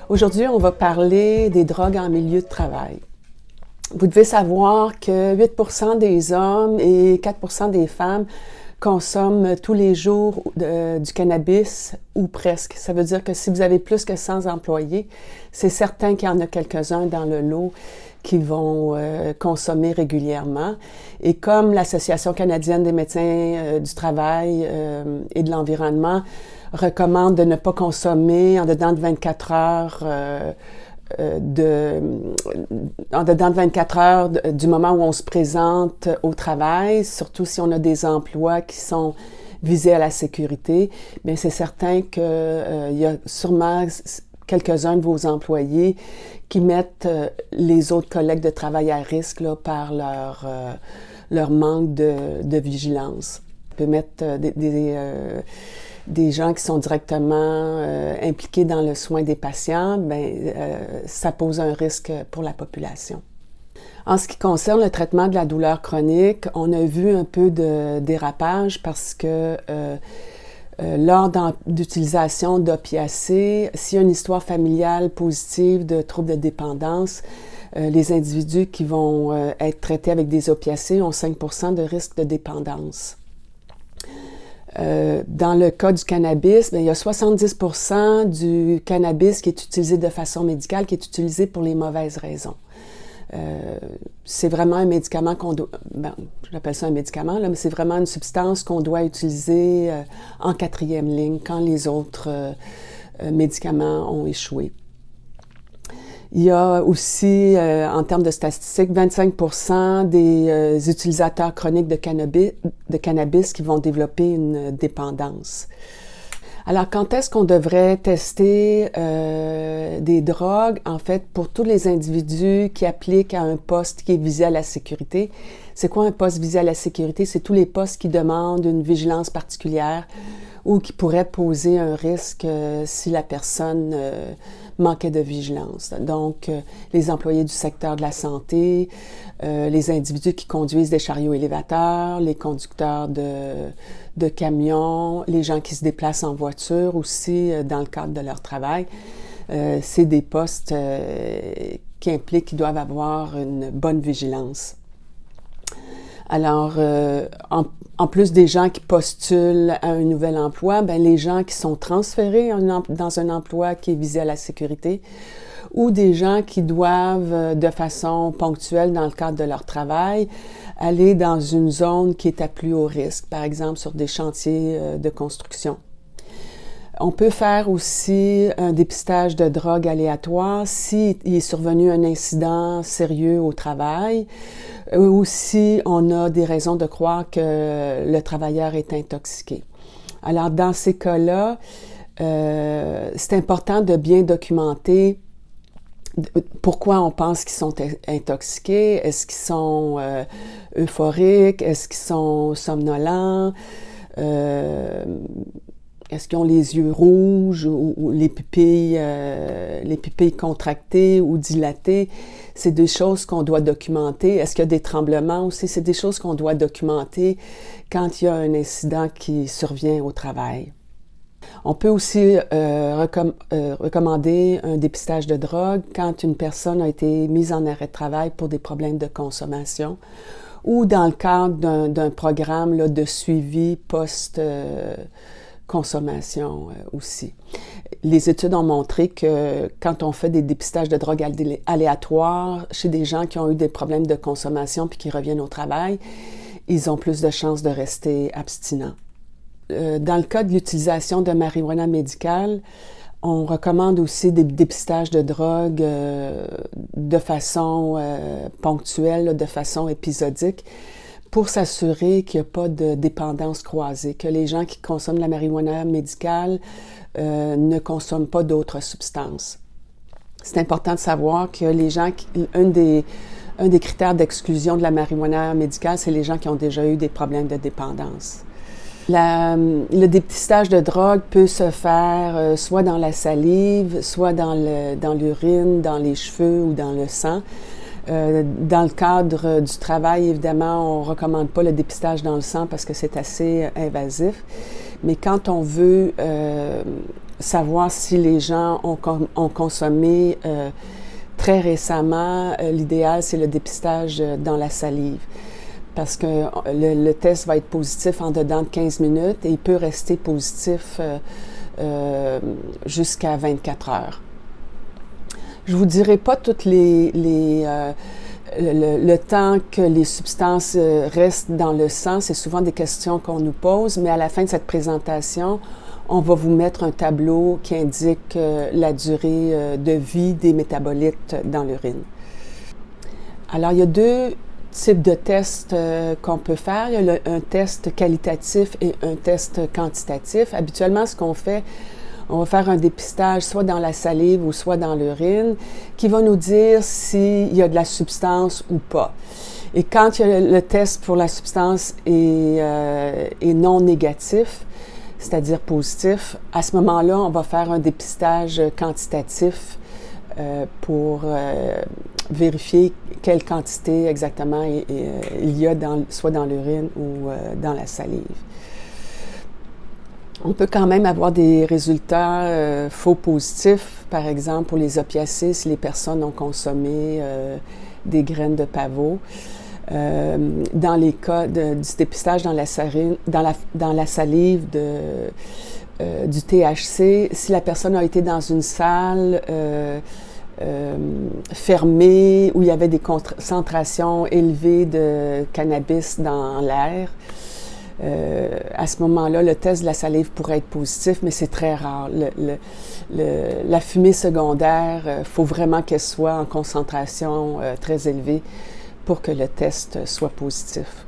Aujourd'hui, on va parler des drogues en milieu de travail. Vous devez savoir que 8% des hommes et 4% des femmes consomment tous les jours du cannabis ou presque. Ça veut dire que si vous avez plus que 100 employés, c'est certain qu'il y en a quelques-uns dans le lot qui vont consommer régulièrement. Et comme l'Association canadienne des médecins du travail et de l'environnement recommande de ne pas consommer en dedans de 24 heures en dedans de 24 heures du moment où on se présente au travail, surtout si on a des emplois qui sont visés à la sécurité, bien c'est certain qu'il y a sûrement quelques-uns de vos employés qui mettent les autres collègues de travail à risque là, par leur manque de vigilance. On peut mettre des gens qui sont directement impliqués dans le soin des patients, ça pose un risque pour la population. En ce qui concerne le traitement de la douleur chronique, on a vu un peu de dérapage parce que lors d'utilisation d'opiacés, s'il y a une histoire familiale positive de troubles de dépendance, les individus qui vont être traités avec des opiacés ont 5% de risque de dépendance. Dans le cas du cannabis, il y a 70% du cannabis qui est utilisé de façon médicale, qui est utilisé pour les mauvaises raisons. C'est vraiment un médicament qu'on doit... j'appelle ça un médicament, là, mais c'est vraiment une substance qu'on doit utiliser en quatrième ligne quand les autres médicaments ont échoué. Il y a aussi, en termes de statistiques, 25% des utilisateurs chroniques de cannabis qui vont développer une dépendance. Alors, quand est-ce qu'on devrait tester des drogues? En fait, pour tous les individus qui appliquent à un poste qui est visé à la sécurité. C'est quoi un poste visé à la sécurité? C'est tous les postes qui demandent une vigilance particulière ou qui pourraient poser un risque si la personne manquait de vigilance. Donc, les employés du secteur de la santé, les individus qui conduisent des chariots élévateurs, les conducteurs de camions, les gens qui se déplacent en voiture aussi dans le cadre de leur travail. C'est des postes qui impliquent qu'ils doivent avoir une bonne vigilance. Alors, en plus des gens qui postulent à un nouvel emploi, les gens qui sont transférés dans un emploi qui est visé à la sécurité ou des gens qui doivent, de façon ponctuelle dans le cadre de leur travail, aller dans une zone qui est à plus haut risque, par exemple sur des chantiers de construction. On peut faire aussi un dépistage de drogue aléatoire s'il est survenu un incident sérieux au travail ou si on a des raisons de croire que le travailleur est intoxiqué. Alors, dans ces cas-là, c'est important de bien documenter pourquoi on pense qu'ils sont intoxiqués. Est-ce qu'ils sont euphoriques? Est-ce qu'ils sont somnolents? Est-ce qu'ils ont les yeux rouges ou les pupilles contractées ou dilatées? C'est des choses qu'on doit documenter. Est-ce qu'il y a des tremblements aussi? C'est des choses qu'on doit documenter quand il y a un incident qui survient au travail. On peut aussi recommander un dépistage de drogue quand une personne a été mise en arrêt de travail pour des problèmes de consommation ou dans le cadre d'un programme là, de suivi post-consommation aussi. Les études ont montré que quand on fait des dépistages de drogue aléatoires chez des gens qui ont eu des problèmes de consommation puis qui reviennent au travail, ils ont plus de chances de rester abstinents. Dans le cas de l'utilisation de marijuana médicale, on recommande aussi des dépistages de drogue de façon ponctuelle, de façon épisodique, pour s'assurer qu'il n'y a pas de dépendance croisée, que les gens qui consomment la marijuana médicale ne consomment pas d'autres substances. C'est important de savoir que les gens, un des critères d'exclusion de la marijuana médicale, c'est les gens qui ont déjà eu des problèmes de dépendance. Le dépistage de drogue peut se faire soit dans la salive, soit dans l'urine, dans les cheveux ou dans le sang. Dans le cadre du travail, évidemment, on ne recommande pas le dépistage dans le sang parce que c'est assez invasif. Mais quand on veut savoir si les gens ont consommé très récemment, l'idéal, c'est le dépistage dans la salive. Parce que le test va être positif en dedans de 15 minutes et il peut rester positif jusqu'à 24 heures. Je ne vous dirai pas toutes le temps que les substances restent dans le sang. C'est souvent des questions qu'on nous pose, mais à la fin de cette présentation, on va vous mettre un tableau qui indique la durée de vie des métabolites dans l'urine. Alors, il y a deux types de tests qu'on peut faire. Il y a un test qualitatif et un test quantitatif. Habituellement, ce qu'on fait, on va faire un dépistage soit dans la salive ou soit dans l'urine qui va nous dire s'il y a de la substance ou pas. Et quand le test pour la substance est non négatif, c'est-à-dire positif, à ce moment-là, on va faire un dépistage quantitatif pour vérifier quelle quantité exactement il y a soit dans l'urine ou dans la salive. On peut quand même avoir des résultats faux positifs, par exemple pour les opiacés, si les personnes ont consommé des graines de pavot. Dans les cas du dépistage dans la salive du THC, si la personne a été dans une salle fermée où il y avait des concentrations élevées de cannabis dans l'air, à ce moment-là, le test de la salive pourrait être positif, mais c'est très rare. La fumée secondaire, il faut vraiment qu'elle soit en concentration très élevée pour que le test soit positif.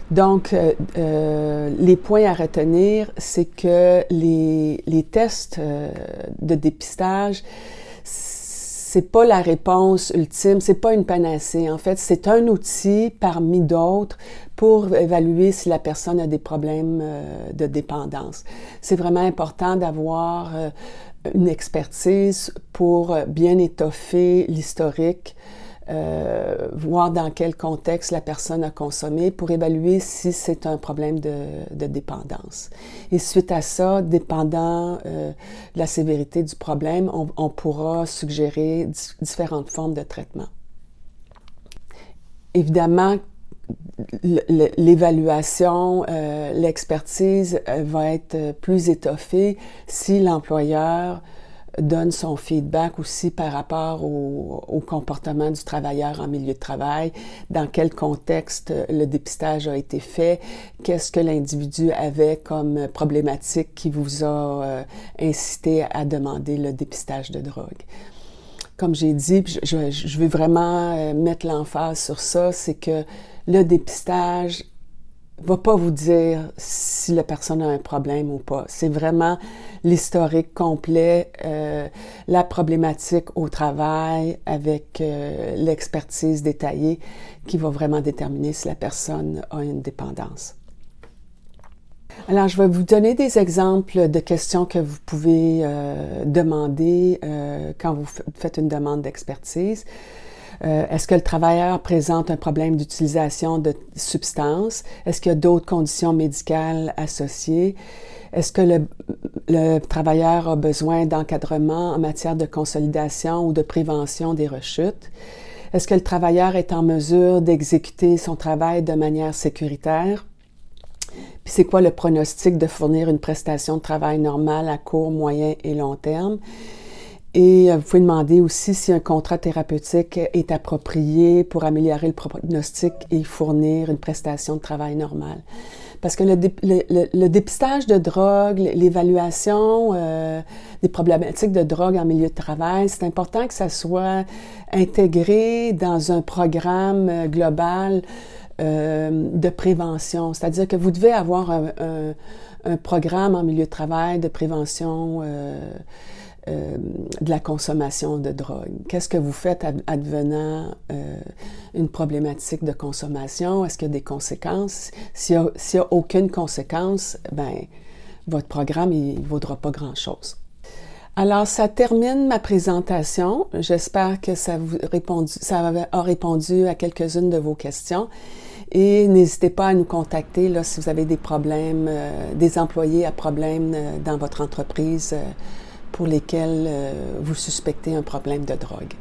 Donc, les points à retenir, c'est que les tests de dépistage, c'est pas la réponse ultime, c'est pas une panacée. En fait, c'est un outil parmi d'autres pour évaluer si la personne a des problèmes de dépendance. C'est vraiment important d'avoir une expertise pour bien étoffer l'historique, voir dans quel contexte la personne a consommé pour évaluer si c'est un problème de dépendance. Et suite à ça, dépendant de la sévérité du problème, on pourra suggérer différentes formes de traitement. Évidemment, l'évaluation, l'expertise va être plus étoffée si l'employeur donne son feedback aussi par rapport au comportement du travailleur en milieu de travail, dans quel contexte le dépistage a été fait, qu'est-ce que l'individu avait comme problématique qui vous a incité à demander le dépistage de drogue. Comme j'ai dit, je veux vraiment mettre l'emphase sur ça, c'est que le dépistage va pas vous dire si la personne a un problème ou pas. C'est vraiment l'historique complet, la problématique au travail avec l'expertise détaillée qui va vraiment déterminer si la personne a une dépendance. Alors, je vais vous donner des exemples de questions que vous pouvez demander quand vous faites une demande d'expertise. Est-ce que le travailleur présente un problème d'utilisation de substances? Est-ce qu'il y a d'autres conditions médicales associées? Est-ce que le travailleur a besoin d'encadrement en matière de consolidation ou de prévention des rechutes? Est-ce que le travailleur est en mesure d'exécuter son travail de manière sécuritaire? Puis c'est quoi le pronostic de fournir une prestation de travail normale à court, moyen et long terme? Et vous pouvez demander aussi si un contrat thérapeutique est approprié pour améliorer le pronostic et fournir une prestation de travail normale. Parce que le dépistage de drogue, l'évaluation des problématiques de drogue en milieu de travail, c'est important que ça soit intégré dans un programme global de prévention. C'est-à-dire que vous devez avoir un programme en milieu de travail de prévention de la consommation de drogue. Qu'est-ce que vous faites advenant une problématique de consommation? Est-ce qu'il y a des conséquences? S'il y a aucune conséquence, ben votre programme, il ne vaudra pas grand-chose. Alors, ça termine ma présentation. J'espère que ça a répondu à quelques-unes de vos questions. Et n'hésitez pas à nous contacter là, si vous avez des problèmes, des employés à problème dans votre entreprise pour lesquels vous suspectez un problème de drogue.